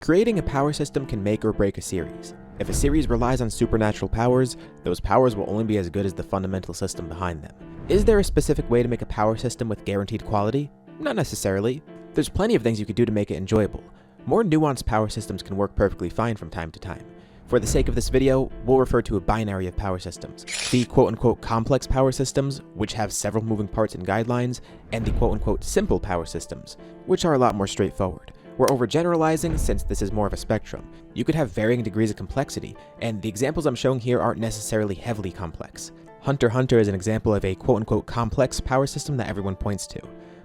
Creating a power system can make or break a series. If a series relies on supernatural powers, those powers will only be as good as the fundamental system behind them. Is there a specific way to make a power system with guaranteed quality? Not necessarily. There's plenty of things you could do to make it enjoyable. More nuanced power systems can work perfectly fine from time to time. For the sake of this video, we'll refer to a binary of power systems. The quote-unquote complex power systems, which have several moving parts and guidelines, and the quote-unquote simple power systems, which are a lot more straightforward. We're overgeneralizing since this is more of a spectrum. You could have varying degrees of complexity, and the examples I'm showing here aren't necessarily heavily complex. Hunter x Hunter is an example of a quote-unquote complex power system that everyone points to.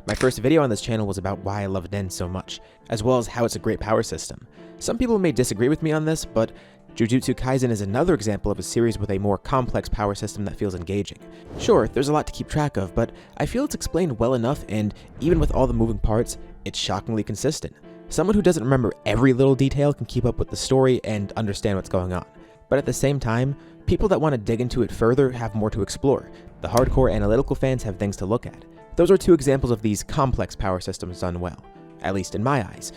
My first video on this channel was about why I love Undead so much, as well as how it's a great power system. Some people may disagree with me on this, but Jujutsu Kaisen is another example of a series with a more complex power system that feels engaging. Sure, there's a lot to keep track of, but I feel it's explained well enough, and even with all the moving parts, it's shockingly consistent. Someone who doesn't remember every little detail can keep up with the story and understand what's going on. But at the same time, people that want to dig into it further have more to explore. The hardcore analytical fans have things to look at. Those are two examples of these complex power systems done well, at least in my eyes.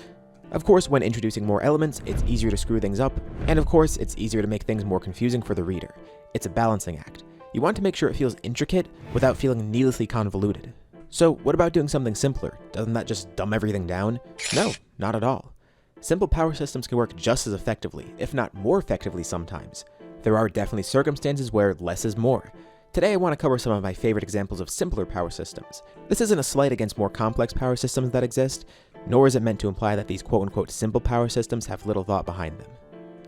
Of course, when introducing more elements, it's easier to screw things up, and of course, it's easier to make things more confusing for the reader. It's a balancing act. You want to make sure it feels intricate without feeling needlessly convoluted. So what about doing something simpler? Doesn't that just dumb everything down? No, not at all. Simple power systems can work just as effectively, if not more effectively sometimes. There are definitely circumstances where less is more. Today I want to cover some of my favorite examples of simpler power systems. This isn't a slight against more complex power systems that exist, nor is it meant to imply that these quote-unquote simple power systems have little thought behind them.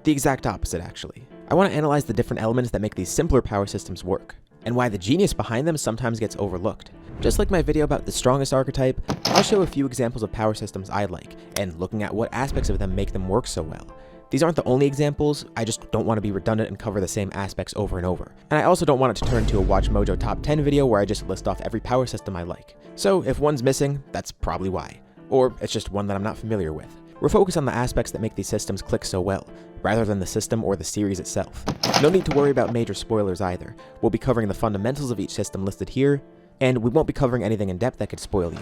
The exact opposite, actually. I want to analyze the different elements that make these simpler power systems work, and why the genius behind them sometimes gets overlooked. Just like my video about the strongest archetype, I'll show a few examples of power systems I like, and looking at what aspects of them make them work so well. These aren't the only examples, I just don't want to be redundant and cover the same aspects over and over. And I also don't want it to turn into a Watch Mojo Top 10 video where I just list off every power system I like. So if one's missing, that's probably why. Or it's just one that I'm not familiar with. We're focused on the aspects that make these systems click so well, rather than the system or the series itself. No need to worry about major spoilers either. We'll be covering the fundamentals of each system listed here, and we won't be covering anything in depth that could spoil you.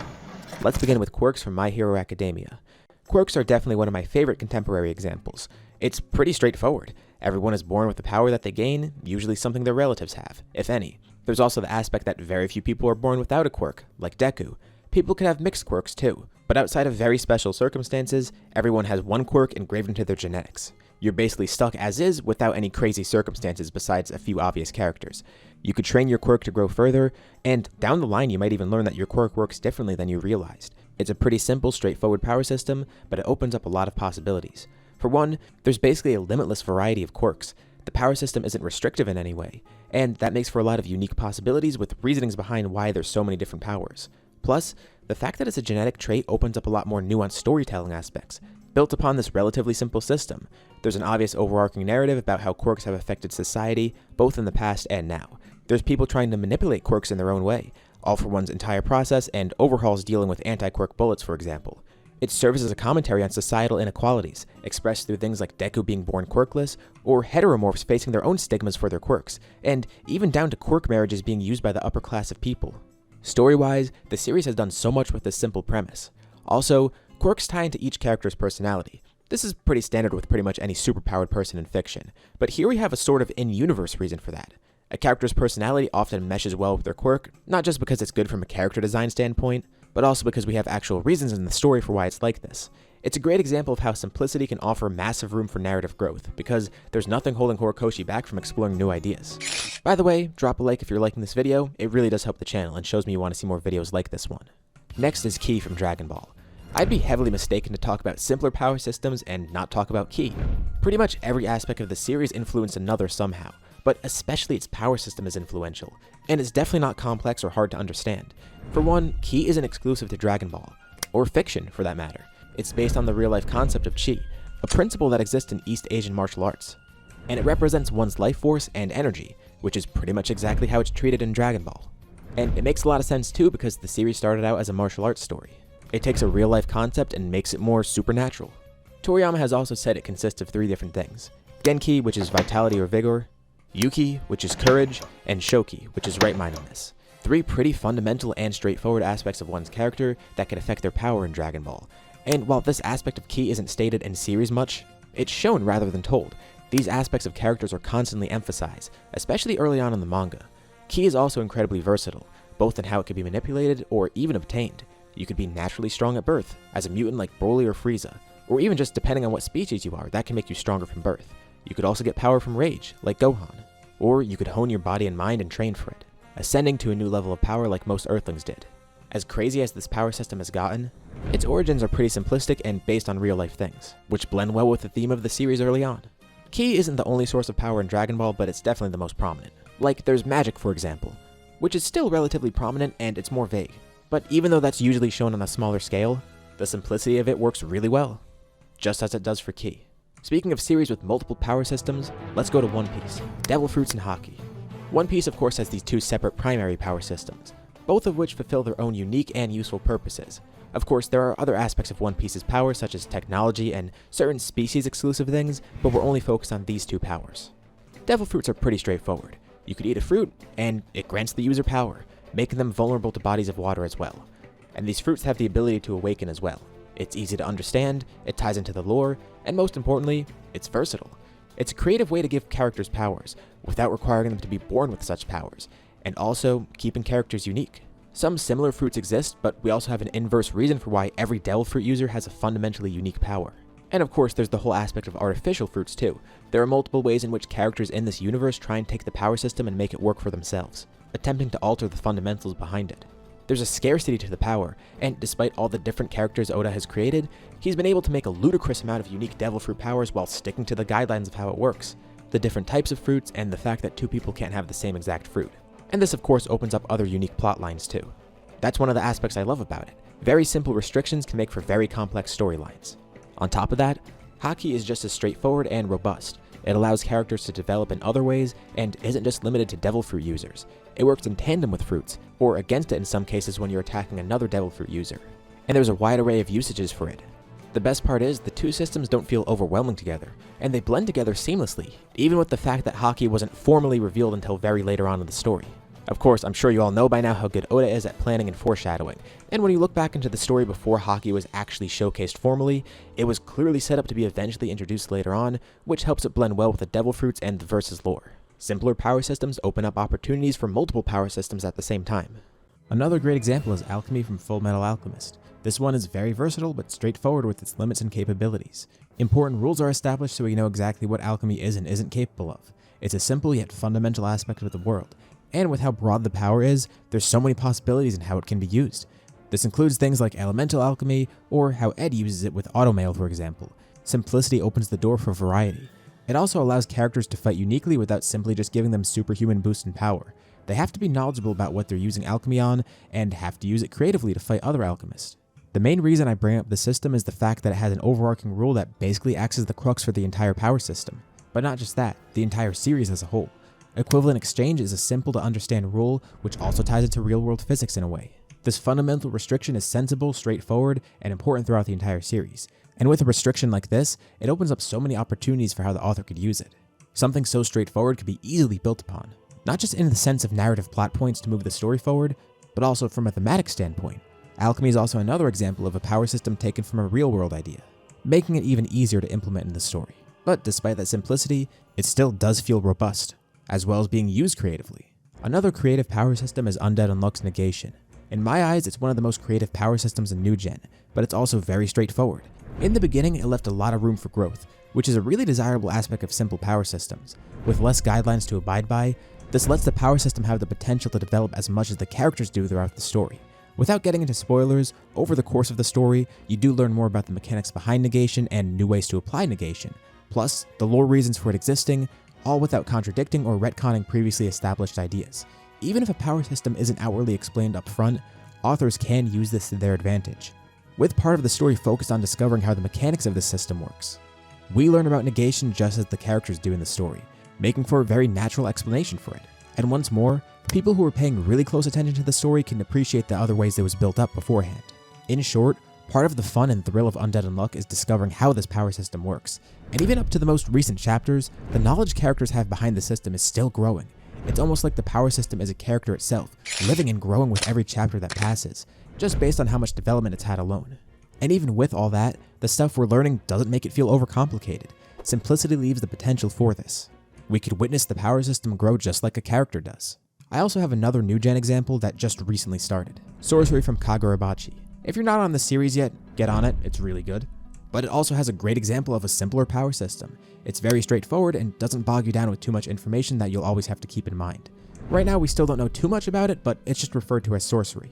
Let's begin with Quirks from My Hero Academia. Quirks are definitely one of my favorite contemporary examples. It's pretty straightforward. Everyone is born with the power that they gain, usually something their relatives have, if any. There's also the aspect that very few people are born without a quirk, like Deku. People can have mixed quirks too, but outside of very special circumstances, everyone has one quirk engraved into their genetics. You're basically stuck as is without any crazy circumstances besides a few obvious characters. You could train your quirk to grow further, and down the line you might even learn that your quirk works differently than you realized. It's a pretty simple, straightforward power system, but it opens up a lot of possibilities. For one, there's basically a limitless variety of quirks. The power system isn't restrictive in any way, and that makes for a lot of unique possibilities with reasonings behind why there's so many different powers. Plus, the fact that it's a genetic trait opens up a lot more nuanced storytelling aspects. Built upon this relatively simple system, there's an obvious overarching narrative about how quirks have affected society, both in the past and now. There's people trying to manipulate quirks in their own way, all for one's entire process, and overhauls dealing with anti-quirk bullets, for example. It serves as a commentary on societal inequalities, expressed through things like Deku being born quirkless, or heteromorphs facing their own stigmas for their quirks, and even down to quirk marriages being used by the upper class of people. Story-wise, the series has done so much with this simple premise. Also, quirks tie into each character's personality. This is pretty standard with pretty much any superpowered person in fiction, but here we have a sort of in-universe reason for that. A character's personality often meshes well with their quirk, not just because it's good from a character design standpoint, but also because we have actual reasons in the story for why it's like this. It's a great example of how simplicity can offer massive room for narrative growth, because there's nothing holding Horikoshi back from exploring new ideas. By the way, drop a like if you're liking this video, it really does help the channel and shows me you want to see more videos like this one. Next is Ki from Dragon Ball. I'd be heavily mistaken to talk about simpler power systems and not talk about Ki. Pretty much every aspect of the series influenced another somehow, but especially its power system is influential, and it's definitely not complex or hard to understand. For one, Ki isn't exclusive to Dragon Ball, or fiction for that matter. It's based on the real-life concept of Chi, a principle that exists in East Asian martial arts. And it represents one's life force and energy, which is pretty much exactly how it's treated in Dragon Ball. And it makes a lot of sense too because the series started out as a martial arts story. It takes a real-life concept and makes it more supernatural. Toriyama has also said it consists of 3 different things: Genki, which is vitality or vigor, Yuki, which is courage, and Shoki, which is right-mindedness. 3 pretty fundamental and straightforward aspects of one's character that can affect their power in Dragon Ball. And while this aspect of Ki isn't stated in series much, it's shown rather than told. These aspects of characters are constantly emphasized, especially early on in the manga. Ki is also incredibly versatile, both in how it can be manipulated or even obtained. You could be naturally strong at birth, as a mutant like Broly or Frieza, or even just depending on what species you are, that can make you stronger from birth. You could also get power from rage, like Gohan, or you could hone your body and mind and train for it, ascending to a new level of power like most Earthlings did. As crazy as this power system has gotten, its origins are pretty simplistic and based on real-life things, which blend well with the theme of the series early on. Ki isn't the only source of power in Dragon Ball, but it's definitely the most prominent. Like, there's magic, for example, which is still relatively prominent and it's more vague. But even though that's usually shown on a smaller scale, the simplicity of it works really well, just as it does for Ki. Speaking of series with multiple power systems, let's go to One Piece, Devil Fruits and Haki. One Piece of course has these two separate primary power systems, both of which fulfill their own unique and useful purposes. Of course, there are other aspects of One Piece's power such as technology and certain species exclusive things, but we're only focused on these two powers. Devil Fruits are pretty straightforward. You could eat a fruit, and it grants the user power, making them vulnerable to bodies of water as well. And these fruits have the ability to awaken as well. It's easy to understand, it ties into the lore, and most importantly, it's versatile. It's a creative way to give characters powers, without requiring them to be born with such powers, and also keeping characters unique. Some similar fruits exist, but we also have an inverse reason for why every Devil Fruit user has a fundamentally unique power. And of course, there's the whole aspect of artificial fruits too. There are multiple ways in which characters in this universe try and take the power system and make it work for themselves, attempting to alter the fundamentals behind it. There's a scarcity to the power, and despite all the different characters Oda has created, he's been able to make a ludicrous amount of unique Devil Fruit powers while sticking to the guidelines of how it works, the different types of fruits, and the fact that two people can't have the same exact fruit. And this of course opens up other unique plot lines too. That's one of the aspects I love about it. Very simple restrictions can make for very complex storylines. On top of that, Haki is just as straightforward and robust. It allows characters to develop in other ways and isn't just limited to Devil Fruit users. It works in tandem with fruits, or against it in some cases when you're attacking another Devil Fruit user. And there's a wide array of usages for it. The best part is, the two systems don't feel overwhelming together, and they blend together seamlessly, even with the fact that Haki wasn't formally revealed until very later on in the story. Of course, I'm sure you all know by now how good Oda is at planning and foreshadowing, and when you look back into the story before Haki was actually showcased formally, it was clearly set up to be eventually introduced later on, which helps it blend well with the Devil Fruits and the Versus lore. Simpler power systems open up opportunities for multiple power systems at the same time. Another great example is Alchemy from Fullmetal Alchemist. This one is very versatile but straightforward with its limits and capabilities. Important rules are established so we know exactly what alchemy is and isn't capable of. It's a simple yet fundamental aspect of the world. And with how broad the power is, there's so many possibilities in how it can be used. This includes things like elemental alchemy, or how Ed uses it with automail for example. Simplicity opens the door for variety. It also allows characters to fight uniquely without simply just giving them superhuman boost in power. They have to be knowledgeable about what they're using alchemy on, and have to use it creatively to fight other alchemists. The main reason I bring up the system is the fact that it has an overarching rule that basically acts as the crux for the entire power system. But not just that, the entire series as a whole. Equivalent exchange is a simple to understand rule which also ties into real-world physics in a way. This fundamental restriction is sensible, straightforward, and important throughout the entire series. And with a restriction like this, it opens up so many opportunities for how the author could use it. Something so straightforward could be easily built upon, not just in the sense of narrative plot points to move the story forward, but also from a thematic standpoint. Alchemy is also another example of a power system taken from a real-world idea, making it even easier to implement in the story. But despite that simplicity, it still does feel robust, as well as being used creatively. Another creative power system is Undead Unluck's Negation. In my eyes, it's one of the most creative power systems in New Gen, but it's also very straightforward. In the beginning, it left a lot of room for growth, which is a really desirable aspect of simple power systems. With less guidelines to abide by, this lets the power system have the potential to develop as much as the characters do throughout the story. Without getting into spoilers, over the course of the story, you do learn more about the mechanics behind negation and new ways to apply negation, plus the lore reasons for it existing, all without contradicting or retconning previously established ideas. Even if a power system isn't outwardly explained up front, authors can use this to their advantage, with part of the story focused on discovering how the mechanics of this system works. We learn about negation just as the characters do in the story, making for a very natural explanation for it. And once more, people who are paying really close attention to the story can appreciate the other ways it was built up beforehand. In short, part of the fun and thrill of Undead Unluck is discovering how this power system works. And even up to the most recent chapters, the knowledge characters have behind the system is still growing. It's almost like the power system is a character itself, living and growing with every chapter that passes, just based on how much development it's had alone. And even with all that, the stuff we're learning doesn't make it feel overcomplicated. Simplicity leaves the potential for this. We could witness the power system grow just like a character does. I also have another new gen example that just recently started. Sorcery from Kagurabachi. If you're not on the series yet, get on it, it's really good. But it also has a great example of a simpler power system. It's very straightforward and doesn't bog you down with too much information that you'll always have to keep in mind. Right now we still don't know too much about it, but it's just referred to as sorcery.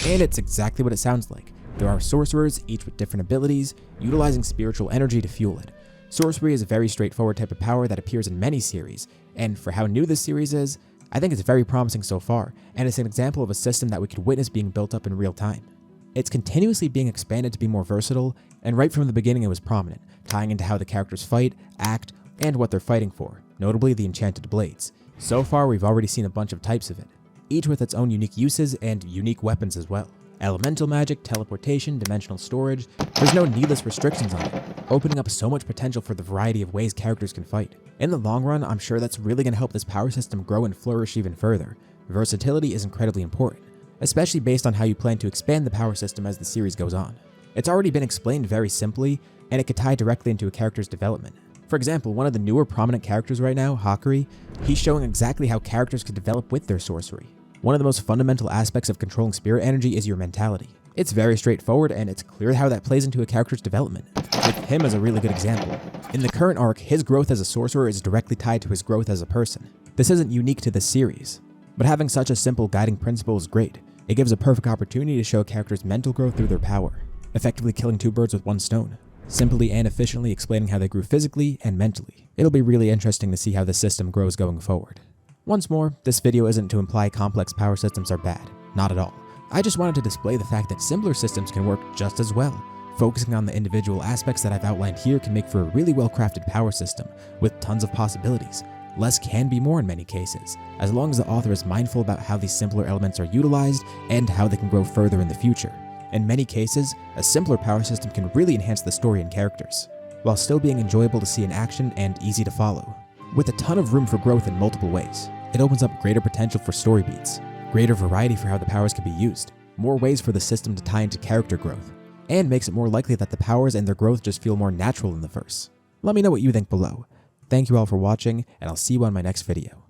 And it's exactly what it sounds like. There are sorcerers, each with different abilities, utilizing spiritual energy to fuel it. Sorcery is a very straightforward type of power that appears in many series, and for how new this series is, I think it's very promising so far, and it's an example of a system that we could witness being built up in real time. It's continuously being expanded to be more versatile, and right from the beginning it was prominent, tying into how the characters fight, act, and what they're fighting for, notably the enchanted blades. So far we've already seen a bunch of types of it, each with its own unique uses and unique weapons as well. Elemental magic, teleportation, dimensional storage, there's no needless restrictions on it, opening up so much potential for the variety of ways characters can fight. In the long run, I'm sure that's really going to help this power system grow and flourish even further. Versatility is incredibly important, especially based on how you plan to expand the power system as the series goes on. It's already been explained very simply, and it could tie directly into a character's development. For example, one of the newer prominent characters right now, Hakari, he's showing exactly how characters could develop with their sorcery. One of the most fundamental aspects of controlling spirit energy is your mentality. It's very straightforward, and it's clear how that plays into a character's development, with him as a really good example. In the current arc, his growth as a sorcerer is directly tied to his growth as a person. This isn't unique to this series, but having such a simple guiding principle is great. It gives a perfect opportunity to show a character's mental growth through their power, effectively killing two birds with one stone, simply and efficiently explaining how they grew physically and mentally. It'll be really interesting to see how the system grows going forward. Once more, this video isn't to imply complex power systems are bad, not at all. I just wanted to display the fact that simpler systems can work just as well. Focusing on the individual aspects that I've outlined here can make for a really well-crafted power system, with tons of possibilities. Less can be more in many cases, as long as the author is mindful about how these simpler elements are utilized and how they can grow further in the future. In many cases, a simpler power system can really enhance the story and characters, while still being enjoyable to see in action and easy to follow. With a ton of room for growth in multiple ways, it opens up greater potential for story beats, greater variety for how the powers can be used, more ways for the system to tie into character growth, and makes it more likely that the powers and their growth just feel more natural in the verse. Let me know what you think below. Thank you all for watching, and I'll see you on my next video.